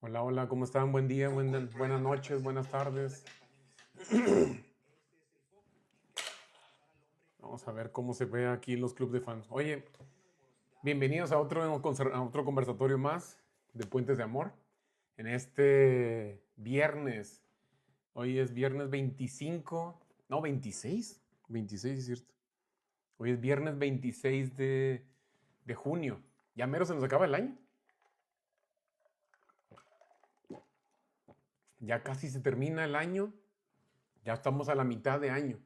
Hola, hola, ¿cómo están? Buen día, buenas noches, buenas tardes. Vamos a ver cómo se ve aquí los clubes de fans. Oye, bienvenidos a otro conversatorio más de Puentes de Amor. En este viernes, hoy es viernes 25, no, 26, 26 es cierto. Hoy es viernes 26 de junio. Ya mero se nos acaba el año. Ya casi se termina el año. Ya estamos a la mitad de año.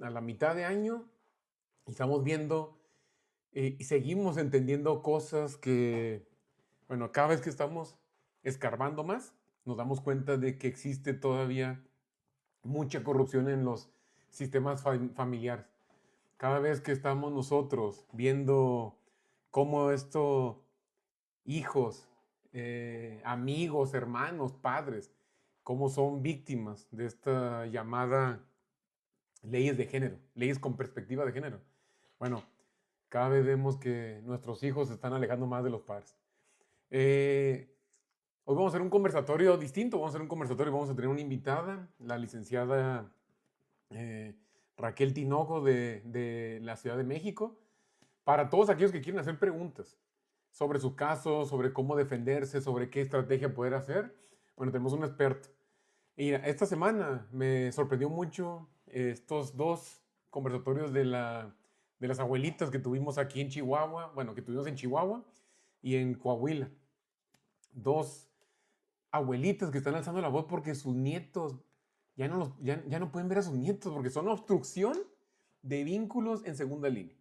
A la mitad de año y estamos viendo y seguimos entendiendo cosas que, bueno, cada vez que estamos escarbando más, nos damos cuenta de que existe todavía mucha corrupción en los sistemas familiares. Cada vez que estamos nosotros viendo cómo hijos, amigos, hermanos, padres, cómo son víctimas de esta llamada leyes de género, leyes con perspectiva de género. Bueno, cada vez vemos que nuestros hijos se están alejando más de los padres. Hoy vamos a hacer un conversatorio distinto, vamos a tener una invitada, la licenciada Raquel Tinoco de la Ciudad de México, para todos aquellos que quieren hacer preguntas sobre su caso, sobre cómo defenderse, sobre qué estrategia poder hacer. Bueno, tenemos un experto. Y esta semana me sorprendió mucho estos dos conversatorios de las abuelitas que tuvimos aquí en Chihuahua, bueno, que tuvimos en Chihuahua y en Coahuila. Dos abuelitas que están alzando la voz porque sus nietos ya no pueden ver a sus nietos porque son obstrucción de vínculos en segunda línea.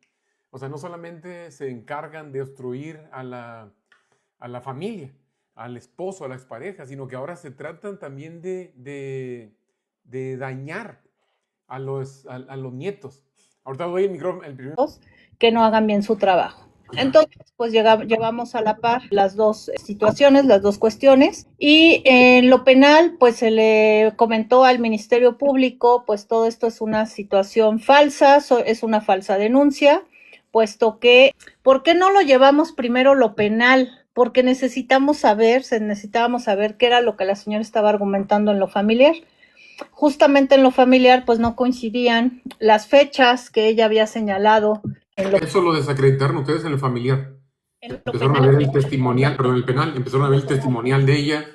O sea, no solamente se encargan de obstruir a la familia, al esposo, a la expareja, sino que ahora se tratan también de dañar a los nietos. Ahorita doy el micrófono, el primero. Que no hagan bien su trabajo. Entonces, pues llevamos a la par las dos situaciones, las dos cuestiones, y en lo penal, pues se le comentó al Ministerio Público, pues todo esto es una situación falsa, es una falsa denuncia, puesto que, ¿por qué no lo llevamos primero lo penal? Porque necesitábamos saber qué era lo que la señora estaba argumentando en lo familiar. Justamente en lo familiar, pues no coincidían las fechas que ella había señalado. Eso lo desacreditaron ustedes en el familiar. Empezaron a ver el testimonial, perdón, el penal, empezaron a ver el testimonial de ella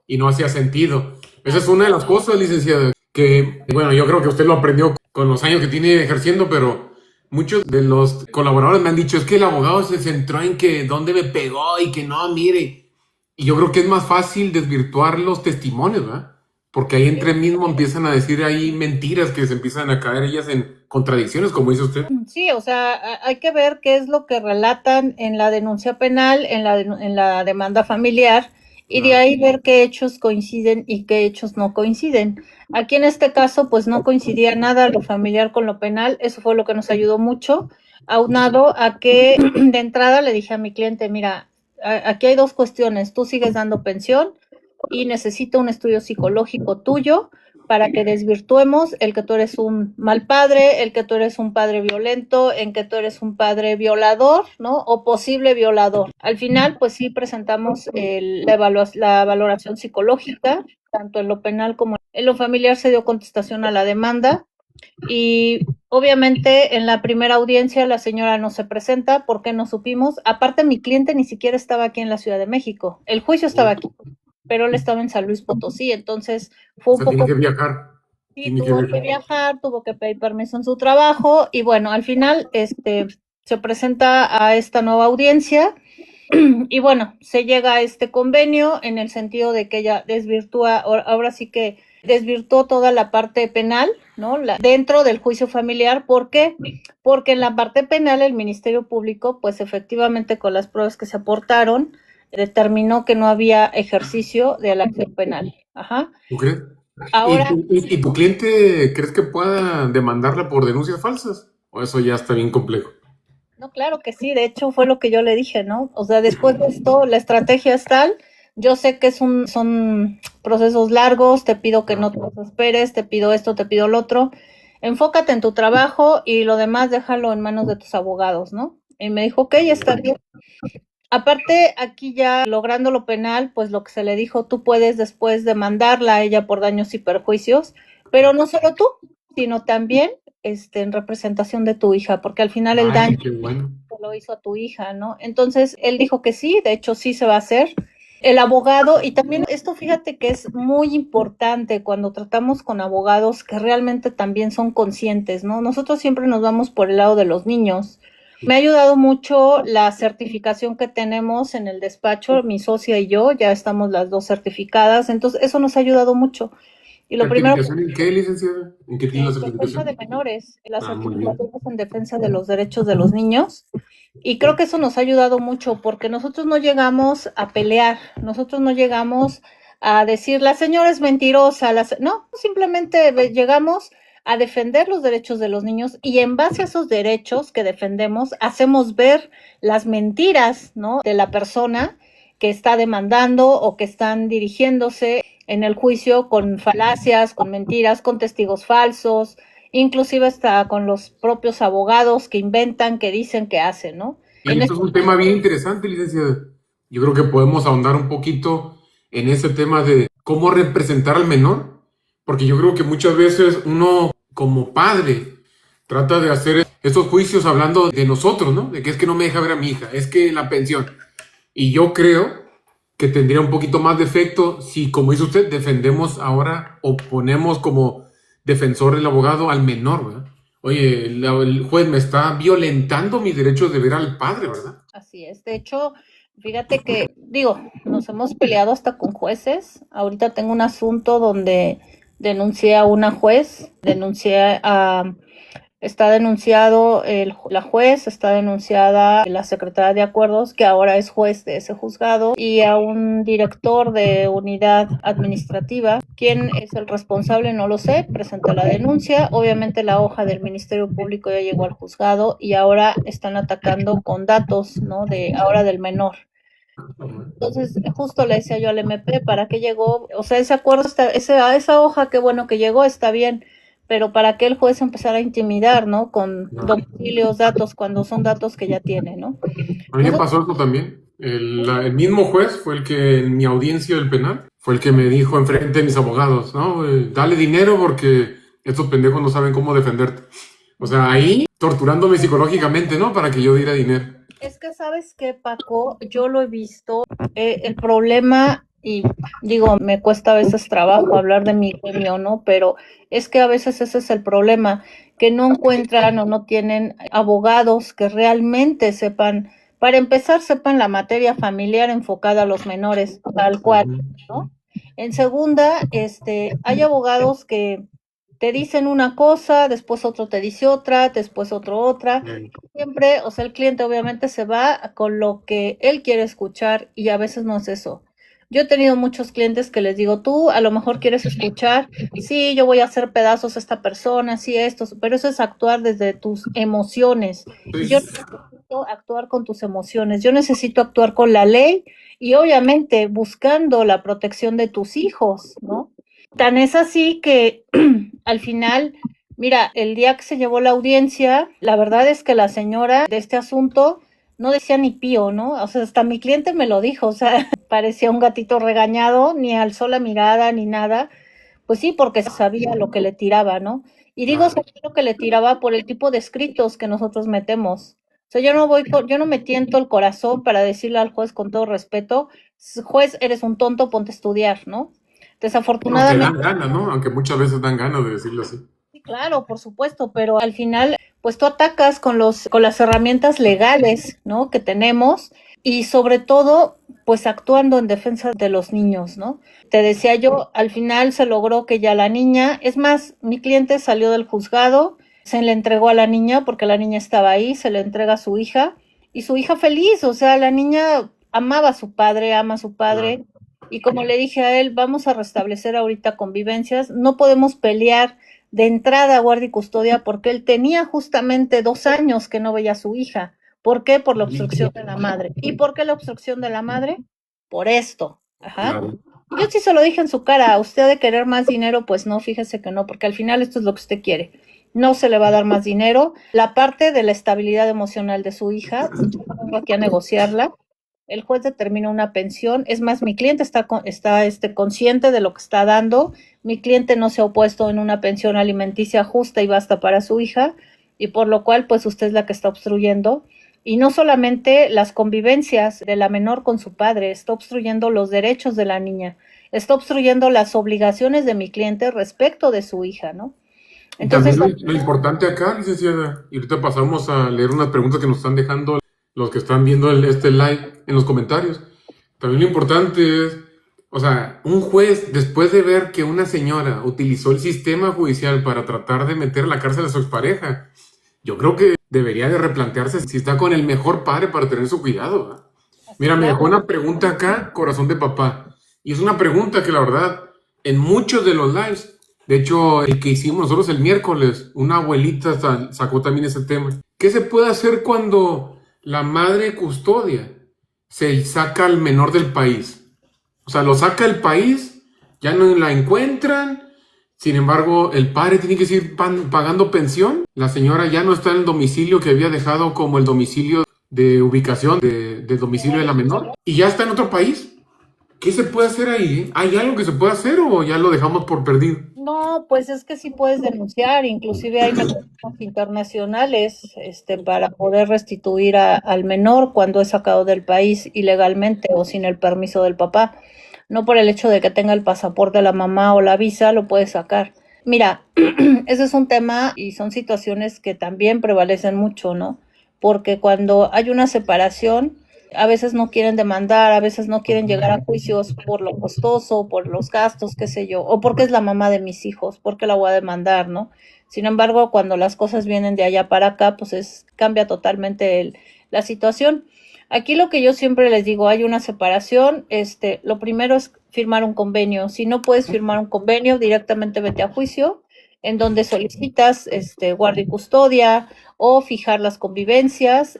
y no hacía sentido. Esa es una de las cosas, licenciada, que, bueno, yo creo que usted lo aprendió con los años que tiene ejerciendo, pero muchos de los colaboradores me han dicho, es que el abogado se centró en que dónde me pegó y que no, mire. Y yo creo que es más fácil desvirtuar los testimonios, ¿verdad? Porque ahí entre mismo empiezan a decir ahí mentiras que se empiezan a caer ellas en contradicciones, como dice usted. Sí, o sea, hay que ver qué es lo que relatan en la denuncia penal, en la demanda familiar, y de ahí ver qué hechos coinciden y qué hechos no coinciden. Aquí en este caso, pues no coincidía nada lo familiar con lo penal, eso fue lo que nos ayudó mucho, aunado a que de entrada le dije a mi cliente, mira, aquí hay dos cuestiones, tú sigues dando pensión y necesito un estudio psicológico tuyo para que desvirtuemos el que tú eres un mal padre, el que tú eres un padre violento, en que tú eres un padre violador, ¿no? O posible violador. Al final, pues sí presentamos la valoración psicológica, tanto en lo penal como en lo familiar se dio contestación a la demanda. Y obviamente en la primera audiencia la señora no se presenta porque no supimos. Aparte, mi cliente ni siquiera estaba aquí en la Ciudad de México. El juicio estaba aquí, pero él estaba en San Luis Potosí, entonces fue un poco... Tiene que viajar. Sí, tuvo que viajar, tuvo que pedir permiso en su trabajo y bueno, al final se presenta a esta nueva audiencia y bueno, se llega a este convenio en el sentido de que ella desvirtúa, ahora sí que desvirtuó toda la parte penal, ¿no? Dentro del juicio familiar, ¿por qué? Porque en la parte penal el Ministerio Público, pues efectivamente con las pruebas que se aportaron, determinó que no había ejercicio de la acción penal. Ajá. ¿Tú crees? Ahora, ¿Y tu cliente crees que pueda demandarla por denuncias falsas? ¿O eso ya está bien complejo? No, claro que sí, de hecho fue lo que yo le dije, ¿no? O sea, después de esto, la estrategia es tal yo sé que son procesos largos, te pido que no te desesperes, te pido esto, te pido lo otro, enfócate en tu trabajo y lo demás déjalo en manos de tus abogados, ¿no? Y me dijo, ok, está bien. Aparte, aquí ya logrando lo penal, pues lo que se le dijo, tú puedes después demandarla a ella por daños y perjuicios, pero no solo tú, sino también en representación de tu hija, porque al final el Ay, daño qué bueno. lo hizo a tu hija, ¿no? Entonces, él dijo que sí, de hecho sí se va a hacer. El abogado, y también esto fíjate que es muy importante cuando tratamos con abogados que realmente también son conscientes, ¿no? Nosotros siempre nos vamos por el lado de los niños. Me ha ayudado mucho la certificación que tenemos en el despacho, mi socia y yo, ya estamos las dos certificadas, entonces eso nos ha ayudado mucho. Y lo primero ¿Certificación en qué, licenciada? ¿En qué tiene la en defensa de certificación? menores, la Ah, muy bien. certificación es en defensa de los derechos de los niños. Y creo que eso nos ha ayudado mucho porque nosotros no llegamos a pelear, nosotros no llegamos a decir la señora es mentirosa, no, simplemente llegamos a defender los derechos de los niños y en base a esos derechos que defendemos hacemos ver las mentiras, ¿no? De la persona que está demandando o que están dirigiéndose en el juicio con falacias, con mentiras, con testigos falsos, inclusive hasta con los propios abogados que inventan, que dicen, que hacen, ¿no? Y esto es un tema bien interesante, licenciada. Yo creo que podemos ahondar un poquito en ese tema de cómo representar al menor, porque yo creo que muchas veces uno como padre trata de hacer estos juicios hablando de nosotros, ¿no? De que es que no me deja ver a mi hija, es que la pensión. Y yo creo que tendría un poquito más de efecto si, como dice usted, defendemos ahora o ponemos como defensor el abogado al menor, ¿verdad? Oye, el juez me está violentando mis derechos de ver al padre, ¿verdad? Así es. De hecho, fíjate que, digo, nos hemos peleado hasta con jueces. Ahorita tengo un asunto donde denuncié a una juez, denuncié a está denunciado la juez, está denunciada la secretaria de acuerdos, que ahora es juez de ese juzgado, y a un director de unidad administrativa. ¿Quién es el responsable? No lo sé. Presenté la denuncia. Obviamente la hoja del Ministerio Público ya llegó al juzgado y ahora están atacando con datos, ¿no? De ahora del menor. Entonces, justo le decía yo al MP, ¿para qué llegó? O sea, ese acuerdo, esa hoja, qué bueno que llegó, está bien, pero ¿para qué el juez empezar a intimidar, ¿no? Con domicilios, datos, cuando son datos que ya tiene, ¿no? A mí me pasó eso también. El mismo juez fue el que en mi audiencia del penal fue el que me dijo enfrente de mis abogados, ¿no? Dale dinero porque estos pendejos no saben cómo defenderte. O sea, ahí torturándome psicológicamente, ¿no? Para que yo diera dinero. Es que sabes qué, Paco, yo lo he visto, el problema, y digo, me cuesta a veces trabajo hablar de mi gremio, ¿no? Pero es que a veces ese es el problema, que no encuentran o no tienen abogados que realmente sepan, para empezar, sepan la materia familiar enfocada a los menores, tal cual, ¿no? En segunda, hay abogados que te dicen una cosa, después otro te dice otra, después otro otra. Siempre, o sea, el cliente obviamente se va con lo que él quiere escuchar y a veces no es eso. Yo he tenido muchos clientes que les digo, tú a lo mejor quieres escuchar, sí, yo voy a hacer pedazos a esta persona, sí, esto, pero eso es actuar desde tus emociones. Y yo necesito actuar con tus emociones, yo necesito actuar con la ley y obviamente buscando la protección de tus hijos, ¿no? Tan es así que al final, mira, el día que se llevó la audiencia, la verdad es que la señora de este asunto no decía ni pío, ¿no? O sea, hasta mi cliente me lo dijo, o sea, parecía un gatito regañado, ni alzó la mirada ni nada. Pues sí, porque sabía lo que le tiraba, ¿no? Y digo sabía lo que le tiraba por el tipo de escritos que nosotros metemos. O sea, yo no me tiento el corazón para decirle al juez con todo respeto, juez, eres un tonto, ponte a estudiar, ¿no? Aunque dan Desafortunadamente, ganas, ¿no? Aunque muchas veces dan ganas de decirlo así. sí, claro, por supuesto, pero al final, pues tú atacas con las herramientas legales, ¿no? Que tenemos y sobre todo, pues actuando en defensa de los niños, ¿no? Te decía yo, al final se logró que ya la niña, es más, mi cliente salió del juzgado, se le entregó a la niña porque la niña estaba ahí, se le entrega a su hija y su hija feliz, o sea, la niña amaba a su padre, ama a su padre. Y como le dije a él, vamos a restablecer ahorita convivencias, no podemos pelear de entrada a guardia y custodia porque él tenía justamente 2 años que no veía a su hija. ¿Por qué? Por la obstrucción de la madre. ¿Y por qué la obstrucción de la madre? Por esto. Ajá. Yo sí se lo dije en su cara, usted de querer más dinero, pues no, fíjese que no, porque al final esto es lo que usted quiere. No se le va a dar más dinero. La parte de la estabilidad emocional de su hija, yo vengo aquí a negociarla. El juez determina una pensión. Es más, mi cliente está consciente de lo que está dando. Mi cliente no se ha opuesto en una pensión alimenticia justa y basta para su hija, y por lo cual, pues usted es la que está obstruyendo. Y no solamente las convivencias de la menor con su padre, está obstruyendo los derechos de la niña, está obstruyendo las obligaciones de mi cliente respecto de su hija, ¿no? Y también Entonces, lo importante acá, licenciada, y ahorita pasamos a leer unas preguntas que nos están dejando los que están viendo este live en los comentarios. También lo importante es, o sea, un juez, después de ver que una señora utilizó el sistema judicial para tratar de meter a la cárcel a su expareja, yo creo que debería de replantearse si está con el mejor padre para tener su cuidado, ¿verdad? Mira, me dejó una pregunta acá, corazón de papá. Y es una pregunta que la verdad, en muchos de los lives, de hecho, el que hicimos nosotros el miércoles, una abuelita sacó también ese tema. ¿Qué se puede hacer cuando la madre custodia se saca al menor del país? O sea, lo saca el país, ya no la encuentran. Sin embargo, el padre tiene que seguir pagando pensión. La señora ya no está en el domicilio que había dejado como el domicilio de ubicación del domicilio de la menor. Y ya está en otro país. ¿Qué se puede hacer ahí? ¿Hay algo que se puede hacer o ya lo dejamos por perdido? no, pues es que sí puedes denunciar, inclusive hay mecanismos internacionales para poder restituir al menor cuando es sacado del país ilegalmente o sin el permiso del papá. No por el hecho de que tenga el pasaporte de la mamá o la visa, lo puedes sacar. Mira, ese es un tema y son situaciones que también prevalecen mucho, ¿no? Porque cuando hay una separación, a veces no quieren demandar, a veces no quieren llegar a juicios por lo costoso, por los gastos, qué sé yo, o porque es la mamá de mis hijos, porque la voy a demandar, ¿no? Sin embargo, cuando las cosas vienen de allá para acá, pues cambia totalmente la situación. Aquí lo que yo siempre les digo, hay una separación, lo primero es firmar un convenio. Si no puedes firmar un convenio, directamente vete a juicio, en donde solicitas guardia y custodia o fijar las convivencias,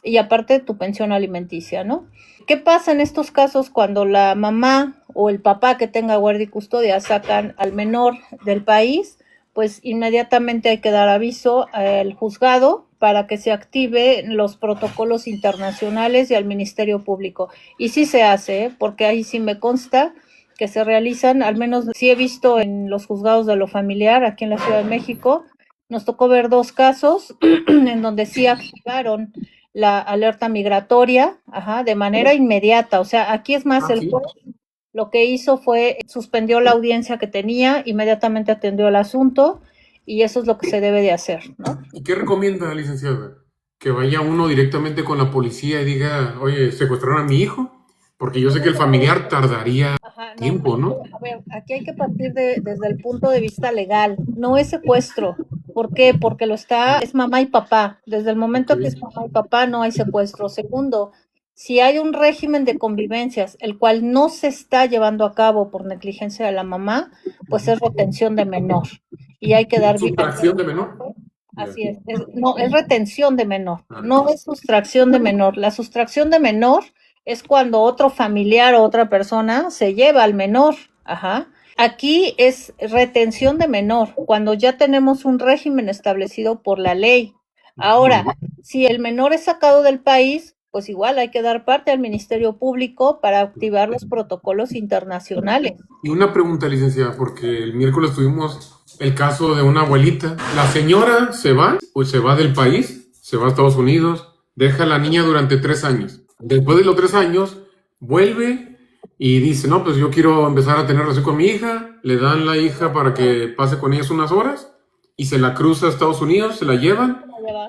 y aparte tu pensión alimenticia, ¿no? ¿Qué pasa en estos casos cuando la mamá o el papá que tenga guardia y custodia sacan al menor del país? Pues inmediatamente hay que dar aviso al juzgado para que se active los protocolos internacionales y al Ministerio Público. Y sí se hace, porque ahí sí me consta que se realizan, al menos sí he visto en los juzgados de lo familiar aquí en la Ciudad de México, nos tocó ver 2 casos en donde sí activaron la alerta migratoria, de manera inmediata. O sea, aquí es más, el juez lo que hizo fue suspendió la audiencia que tenía, inmediatamente atendió el asunto y eso es lo que se debe de hacer, ¿no? ¿Y qué recomienda, licenciada? Que vaya uno directamente con la policía y diga, oye, secuestraron a mi hijo, porque yo sé que el familiar tardaría tiempo, ¿no? A ver, aquí hay que partir desde el punto de vista legal, no es secuestro. ¿Por qué? Porque es mamá y papá. Desde el momento que es mamá y papá no hay secuestro. Segundo, si hay un régimen de convivencias, el cual no se está llevando a cabo por negligencia de la mamá, pues es retención de menor. Y hay que dar... ¿Sustracción de menor? Así no, es retención de menor, no es sustracción de menor. La sustracción de menor es cuando otro familiar o otra persona se lleva al menor. Ajá. Aquí es retención de menor, cuando ya tenemos un régimen establecido por la ley. Ahora, si el menor es sacado del país, pues igual hay que dar parte al Ministerio Público para activar los protocolos internacionales. Y una pregunta, licenciada, porque el miércoles tuvimos el caso de una abuelita. La señora se va, pues se va del país, se va a Estados Unidos, deja a la niña durante 3 años. Después de los 3 años, vuelve y dice, no, pues yo quiero empezar a tener relación con mi hija. Le dan la hija para que pase con ellas unas horas y se la cruza a Estados Unidos, se la llevan,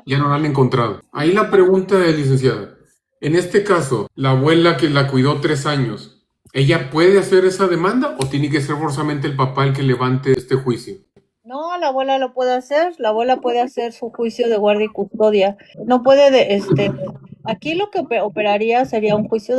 ya no la han encontrado. Ahí la pregunta es, licenciada, en este caso, la abuela que la cuidó 3 años, ¿ella puede hacer esa demanda o tiene que ser forzosamente el papá el que levante este juicio? No, la abuela lo puede hacer, la abuela puede hacer su juicio de guardia y custodia. No puede, aquí lo que operaría sería un juicio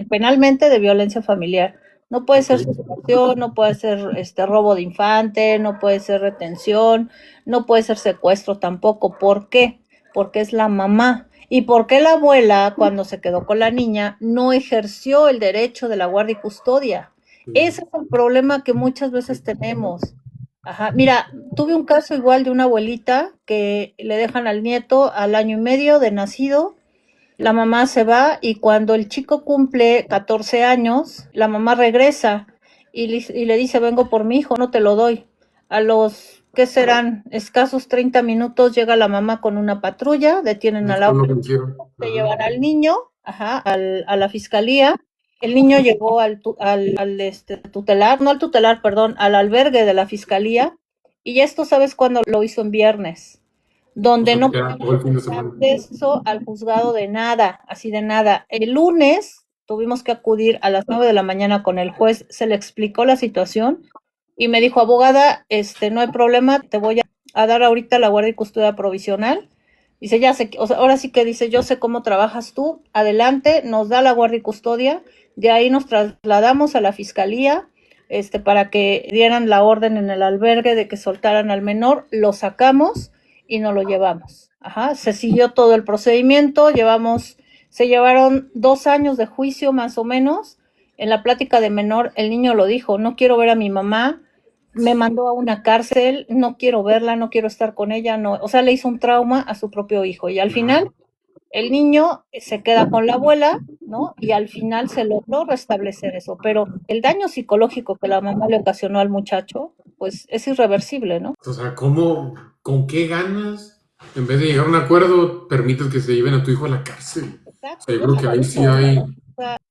penalmente de violencia familiar. No puede ser sustracción, no puede ser robo de infante, no puede ser retención, no puede ser secuestro tampoco. ¿Por qué? Porque es la mamá. y por qué la abuela, cuando se quedó con la niña, no ejerció el derecho de la guardia y custodia. Ese es el problema que muchas veces tenemos. Ajá, mira, tuve un caso igual de una abuelita que le dejan al nieto al año y medio de nacido, la mamá se va y cuando el chico cumple 14 años, la mamá regresa y le dice, vengo por mi hijo, no te lo doy. A los, ¿qué serán? Escasos 30 minutos llega la mamá con una patrulla, detienen a la Esto es lo que abuela, hicieron. se Ajá. llevan al niño, ajá, a la fiscalía. El niño llegó tutelar, no al tutelar, perdón, al albergue de la fiscalía. Y esto, ¿sabes cuándo lo hizo? En viernes, O donde sea, no ya podemos todo el fin de tener semana. acceso al juzgado de nada, así de nada. El lunes tuvimos que acudir a las 9 de la mañana con el juez, se le explicó la situación y me dijo, abogada, no hay problema, te voy a dar ahorita la guardia y custodia provisional. Dice, ya sé, o sea, ahora sí que dice, yo sé cómo trabajas tú, adelante, nos da la guardia y custodia, de ahí nos trasladamos a la fiscalía, para que dieran la orden en el albergue de que soltaran al menor, lo sacamos y nos lo llevamos. Ajá, se siguió todo el procedimiento, se llevaron 2 años de juicio más o menos. En la plática de menor, el niño lo dijo, no quiero ver a mi mamá, me mandó a una cárcel, no quiero verla, no quiero estar con ella, no, o sea, le hizo un trauma a su propio hijo y al final el niño se queda con la abuela, ¿no? Y al final se logró restablecer eso, pero el daño psicológico que la mamá le ocasionó al muchacho, pues es irreversible, ¿no? O sea, ¿cómo, con qué ganas, en vez de llegar a un acuerdo, permites que se lleven a tu hijo a la cárcel? O sea, yo creo que ahí sí hay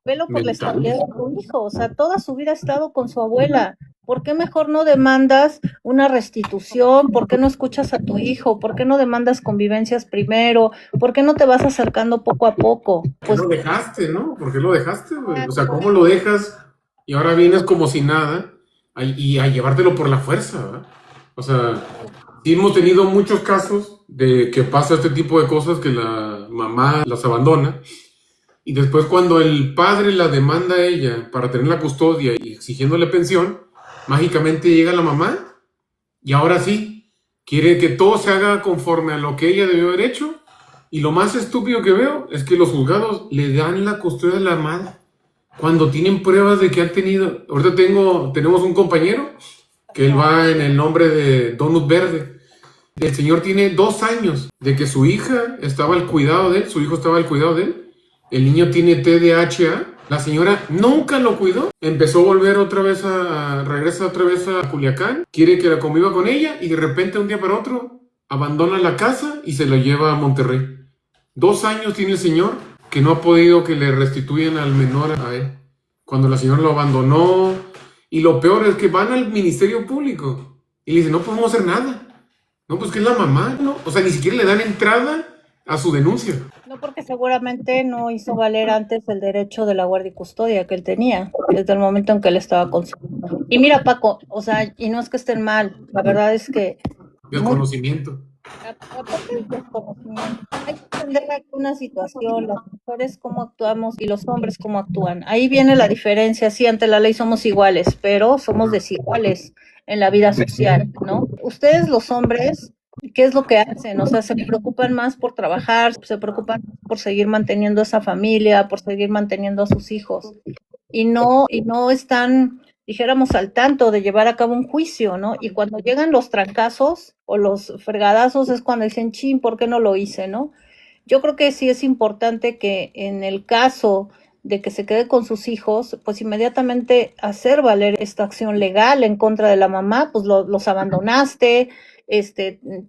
Velo por la mental. estabilidad de tu hijo, o sea, toda su vida ha estado con su abuela. ¿Por qué mejor no demandas una restitución? ¿Por qué no escuchas a tu hijo? ¿Por qué no demandas convivencias primero? ¿Por qué no te vas acercando poco a poco? ¿Por qué lo dejaste, no? ¿Por qué lo dejaste, güey? O sea, ¿cómo lo dejas y ahora vienes como si nada y a llevártelo por la fuerza, ¿verdad? O sea, sí hemos tenido muchos casos de que pasa este tipo de cosas, que la mamá las abandona y después cuando el padre la demanda a ella para tener la custodia y exigiéndole pensión, mágicamente llega la mamá y ahora sí, quiere que todo se haga conforme a lo que ella debió haber hecho. Y lo más estúpido que veo es que los juzgados le dan la custodia de la madre cuando tienen pruebas de que han tenido. Ahorita tenemos un compañero que él va en el nombre de Donut Verde. El señor tiene 2 años de que su hija estaba al cuidado de él, su hijo estaba al cuidado de él. El niño tiene TDAH. La señora nunca lo cuidó. Empezó a volver otra vez regresa otra vez a Culiacán. Quiere que la conviva con ella y de repente un día para otro abandona la casa y se la lleva a Monterrey. 2 años tiene el señor que no ha podido que le restituyan al menor a él. Cuando la señora lo abandonó. Y lo peor es que van al Ministerio Público y le dicen, no podemos hacer nada. No, pues que es la mamá, ¿no? O sea, ni siquiera le dan entrada a su denuncia. No, porque seguramente no hizo valer antes el derecho de la guardia y custodia que él tenía, desde el momento en que él estaba con su... Y mira, Paco, o sea, y no es que estén mal, la verdad es que... Desconocimiento. Aparte del desconocimiento, hay que entender alguna situación, las mujeres cómo actuamos y los hombres cómo actúan. Ahí viene la diferencia, sí, ante la ley somos iguales, pero somos desiguales en la vida social, ¿no? Ustedes los hombres, ¿qué es lo que hacen? O sea, se preocupan más por trabajar, se preocupan por seguir manteniendo esa familia, por seguir manteniendo a sus hijos y no están, dijéramos, al tanto de llevar a cabo un juicio, ¿no? Y cuando llegan los trancazos o los fregadazos es cuando dicen, chin, ¿por qué no lo hice, no? Yo creo que sí es importante que en el caso de que se quede con sus hijos, pues inmediatamente hacer valer esta acción legal en contra de la mamá, pues los abandonaste,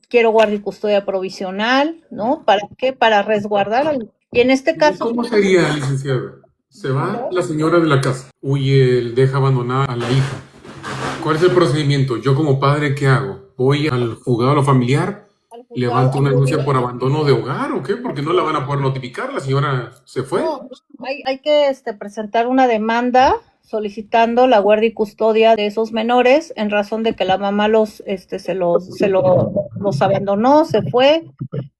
quiero guardia y custodia provisional, ¿no? ¿Para qué? Para resguardar. Y en este caso... ¿Cómo sería, licenciada? Se va la señora de la casa, huye, él deja abandonada a la hija. ¿Cuál es el procedimiento? Yo como padre, ¿qué hago? ¿Voy al juzgado a lo familiar? ¿Levanto una denuncia por abandono de hogar o qué? Porque no la van a poder notificar, la señora se fue. No, hay que presentar una demanda solicitando la guardia y custodia de esos menores en razón de que la mamá los abandonó, se fue.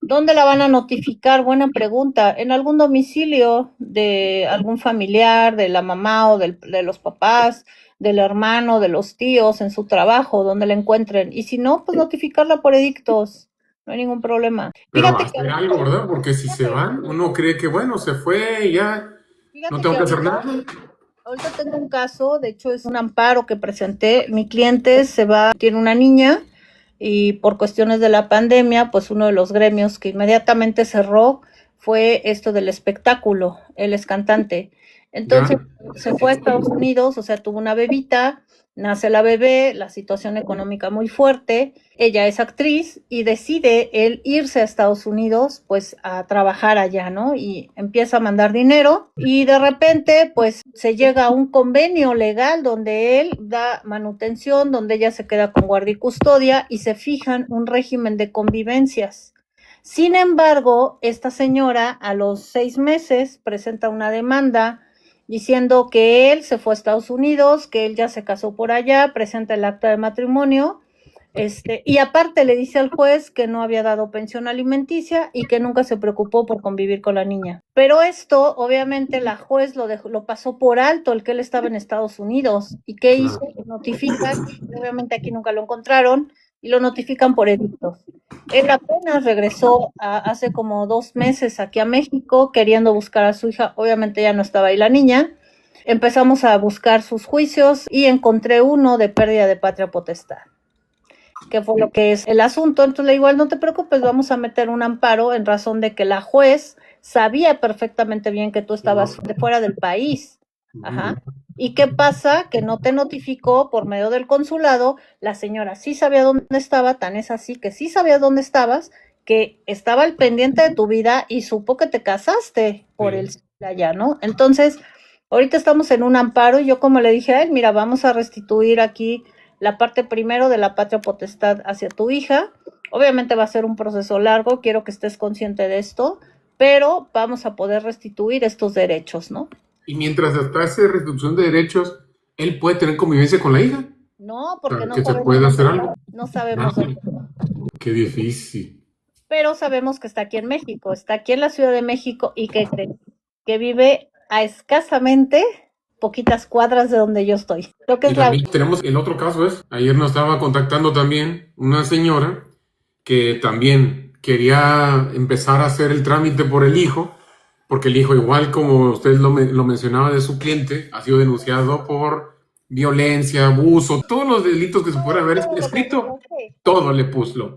¿Dónde la van a notificar? Buena pregunta. ¿En algún domicilio de algún familiar, de la mamá o de los papás, del hermano, de los tíos, en su trabajo, donde la encuentren? Y si no, pues notificarla por edictos. no hay ningún problema. Pero Fíjate que hacer algo, ¿verdad? Porque si se van, uno cree que, bueno, se fue y ya no fíjate tengo que que hacer ahorita, nada. ahorita tengo un caso, de hecho es un amparo que presenté. Mi cliente se va, tiene una niña y por cuestiones de la pandemia, pues uno de los gremios que inmediatamente cerró fue esto del espectáculo. Él es cantante. Entonces Ya, se fue a Estados Unidos, o sea, tuvo una bebita, nace la bebé, la situación económica muy fuerte. Ella es actriz y decide él irse a Estados Unidos, pues a trabajar allá, ¿no? Y empieza a mandar dinero y de repente, pues se llega a un convenio legal donde él da manutención, donde ella se queda con guardia y custodia y se fijan un régimen de convivencias. Sin embargo, esta señora a los 6 meses presenta una demanda diciendo que él se fue a Estados Unidos, que él ya se casó por allá, presenta el acta de matrimonio, y aparte le dice al juez que no había dado pensión alimenticia y que nunca se preocupó por convivir con la niña. Pero esto, obviamente, la juez lo pasó por alto, el que él estaba en Estados Unidos. ¿Y qué hizo? claro. Notifica, obviamente aquí nunca lo encontraron, y lo notifican por edictos. Él apenas regresó hace como 2 meses aquí a México queriendo buscar a su hija, obviamente ya no estaba ahí la niña. Empezamos a buscar sus juicios y encontré uno de pérdida de patria potestad, que fue lo que es el asunto. Entonces le digo, no te preocupes, vamos a meter un amparo en razón de que la juez sabía perfectamente bien que tú estabas de fuera del país. Ajá. ¿Y qué pasa? Que no te notificó por medio del consulado. La señora sí sabía dónde estaba, tan es así que sí sabía dónde estabas, que estaba al pendiente de tu vida y supo que te casaste por el allá, ¿no? Entonces, ahorita estamos en un amparo y yo como le dije a él, mira, vamos a restituir aquí la parte primero de la patria potestad hacia tu hija. Obviamente va a ser un proceso largo, quiero que estés consciente de esto, pero vamos a poder restituir estos derechos, ¿no? Y mientras hasta esa reducción de derechos, él puede tener convivencia con la hija. No, O sea, porque no que se sabemos puede hacer dónde algo. está, no sabemos dónde está. Qué difícil. Pero sabemos que está aquí en México, está aquí en la Ciudad de México y que vive a escasamente poquitas cuadras de donde yo estoy. Creo que Y es la... también tenemos el otro caso ayer nos estaba contactando también una señora que también quería empezar a hacer el trámite por el hijo, porque el hijo, igual como usted lo mencionaba de su cliente, ha sido denunciado por violencia, abuso, todos los delitos que se pueden haber escrito, todo le puso.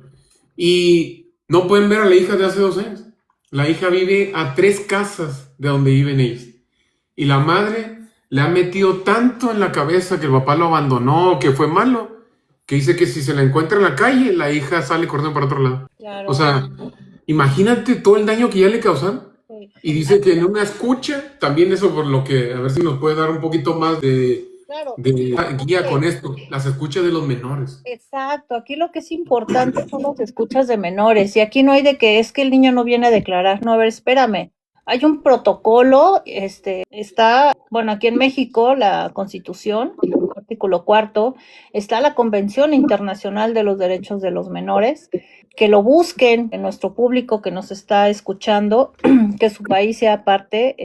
Y no pueden ver a la hija de hace 2 años. La hija vive a 3 casas de donde viven ellos. Y la madre le ha metido tanto en la cabeza que el papá lo abandonó, que fue malo, que dice que si se la encuentra en la calle, la hija sale corriendo para otro lado. Claro. O sea, imagínate todo el daño que ya le causaron. Sí. Y dice que en una escucha, también eso por lo que, a ver si nos puede dar un poquito más Claro. de guía con esto, las escuchas de los menores. Exacto, aquí lo que es importante son las escuchas de menores y aquí no hay de que es que el niño no viene a declarar, no, a ver, espérame. Hay un protocolo, está, bueno, aquí en México la Constitución, artículo 4, está la Convención Internacional de los Derechos de los Menores, que lo busquen en nuestro público que nos está escuchando, que su país sea parte,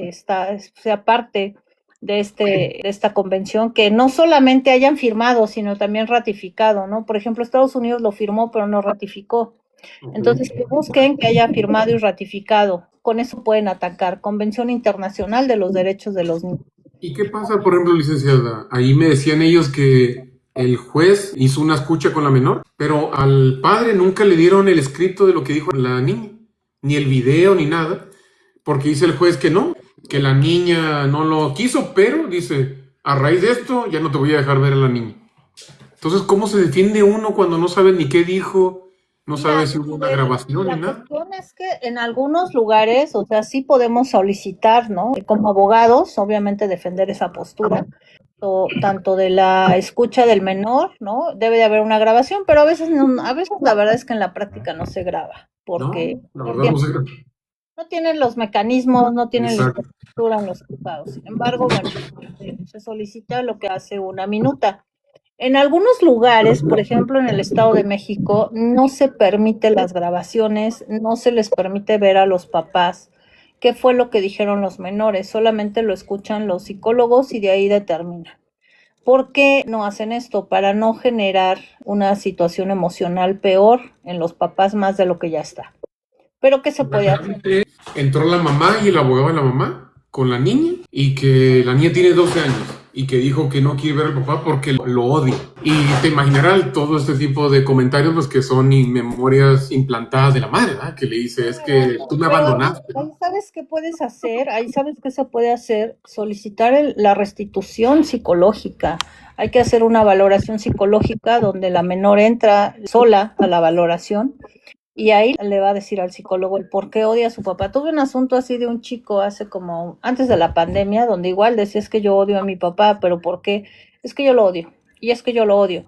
sea parte de esta convención, que no solamente hayan firmado, sino también ratificado, ¿no? Por ejemplo, Estados Unidos lo firmó, pero no ratificó. Entonces, que busquen que haya firmado y ratificado. Con eso pueden atacar. Convención Internacional de los Derechos de los Niños. ¿Y qué pasa, por ejemplo, licenciada? Ahí me decían ellos que el juez hizo una escucha con la menor, pero al padre nunca le dieron el escrito de lo que dijo la niña, ni el video, ni nada, porque dice el juez que no, que la niña no lo quiso, pero dice, a raíz de esto ya no te voy a dejar ver a la niña. Entonces, ¿cómo se defiende uno cuando no sabe ni qué dijo, no sabe si hubo una grabación ni La nada? cuestión es que en algunos lugares, o sea, sí podemos solicitar, ¿no? Como abogados, obviamente defender esa postura, tanto de la escucha del menor, ¿no? Debe de haber una grabación, pero a veces la verdad es que en la práctica no se graba, porque No, la verdad no sé. no tienen los mecanismos, no tienen la Exacto. infraestructura en los juzgados. Sin embargo, bueno, se solicita lo que hace una minuta. En algunos lugares, por ejemplo en el Estado de México, no se permite las grabaciones, no se les permite ver a los papás qué fue lo que dijeron los menores, solamente lo escuchan los psicólogos y de ahí determinan. ¿Por qué no hacen esto? Para no generar una situación emocional peor en los papás más de lo que ya está. Pero ¿qué se puede hacer? Entró la mamá y el abogado de la mamá con la niña y que la niña tiene 12 años y que dijo que no quiere ver al papá porque lo odia. Y te imaginarás todo este tipo de comentarios pues que son memorias implantadas de la madre, ¿verdad? Que le dice, es que tú me abandonaste. Ahí sabes qué puedes hacer, ahí sabes qué se puede hacer, solicitar la restitución psicológica. Hay que hacer una valoración psicológica donde la menor entra sola a la valoración y ahí le va a decir al psicólogo el por qué odia a su papá. Tuve un asunto así de un chico antes de la pandemia, donde igual decía, es que yo odio a mi papá, pero ¿por qué? Es que yo lo odio, y es que yo lo odio.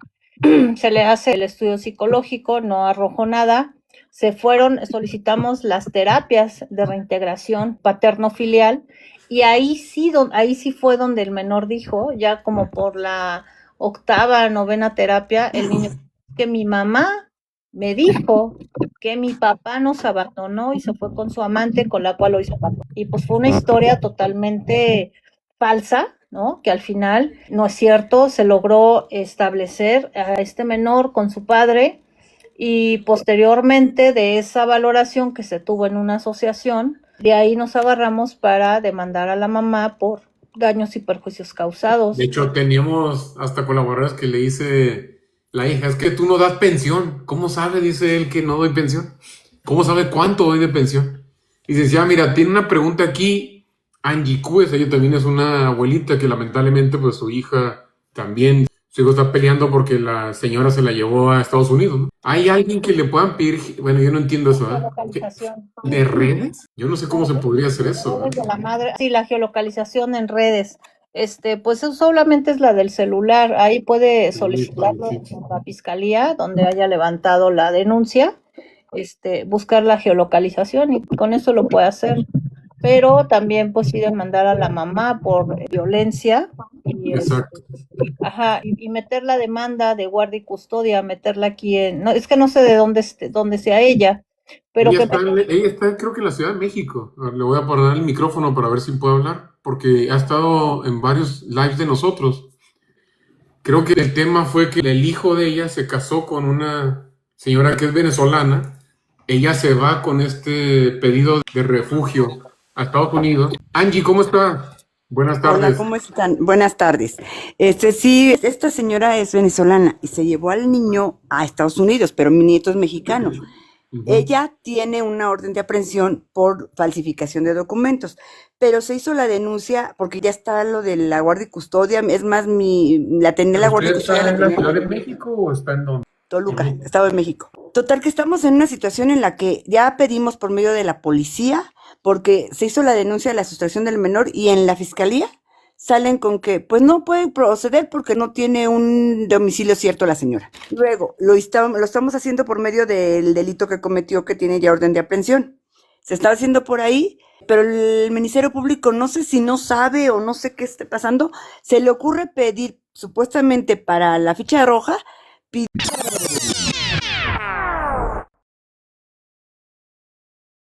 Se le hace el estudio psicológico, no arrojó nada. Solicitamos las terapias de reintegración paterno-filial, y ahí sí fue donde el menor dijo, ya como por la 8ª, 9ª terapia, el niño, que mi mamá me dijo que mi papá nos abandonó y se fue con su amante, con la cual hoy se casó. Y pues fue una historia totalmente falsa, ¿no? Que al final no es cierto, se logró establecer a este menor con su padre, y posteriormente de esa valoración que se tuvo en una asociación, de ahí nos agarramos para demandar a la mamá por daños y perjuicios causados. De hecho, teníamos hasta colaboradores que le dice la hija, es que tú no das pensión. ¿Cómo sabe? Dice él que no doy pensión. ¿Cómo sabe cuánto doy de pensión? Y decía, mira, tiene una pregunta aquí. Angie Cues, ella también es una abuelita que lamentablemente pues su hija también, su hijo está peleando porque la señora se la llevó a Estados Unidos, ¿no? ¿Hay alguien que le puedan pedir? Bueno, yo no entiendo eso, ¿eh? ¿De redes? Yo no sé cómo se podría hacer eso, ¿eh? De la madre. Sí, la geolocalización en redes. Pues eso solamente es la del celular. Ahí puede solicitarlo en la fiscalía donde haya levantado la denuncia, buscar la geolocalización, y con eso lo puede hacer. Pero también pues sí demandar a la mamá por violencia y, Exacto. y meter la demanda de guardia y custodia, meterla aquí no, es que no sé de dónde sea ella, pero ella está, creo que en la Ciudad de México. Le voy a poner el micrófono para ver si puede hablar, porque ha estado en varios lives de nosotros. Creo que el tema fue que el hijo de ella se casó con una señora que es venezolana. Ella se va con este pedido de refugio a Estados Unidos. Angie, ¿cómo está? Buenas tardes. Hola, ¿cómo están? Buenas tardes. Sí, esta señora es venezolana y se llevó al niño a Estados Unidos, pero mi nieto es mexicano. Ella tiene una orden de aprehensión por falsificación de documentos, pero se hizo la denuncia porque ya está lo de la guardia y custodia. Es más, la tenía la guardia y custodia. ¿Está en la Ciudad de México o está en dónde? Toluca, Estado de México. Total, que estamos en una situación en la que ya pedimos por medio de la policía, porque se hizo la denuncia de la sustracción del menor, y en la fiscalía salen con que pues no pueden proceder porque no tiene un domicilio cierto la señora. Luego, lo estamos haciendo por medio del delito que cometió, que tiene ya orden de aprehensión. Se está haciendo por ahí, pero el Ministerio Público, no sé si no sabe o no sé qué esté pasando, se le ocurre pedir supuestamente para la ficha roja,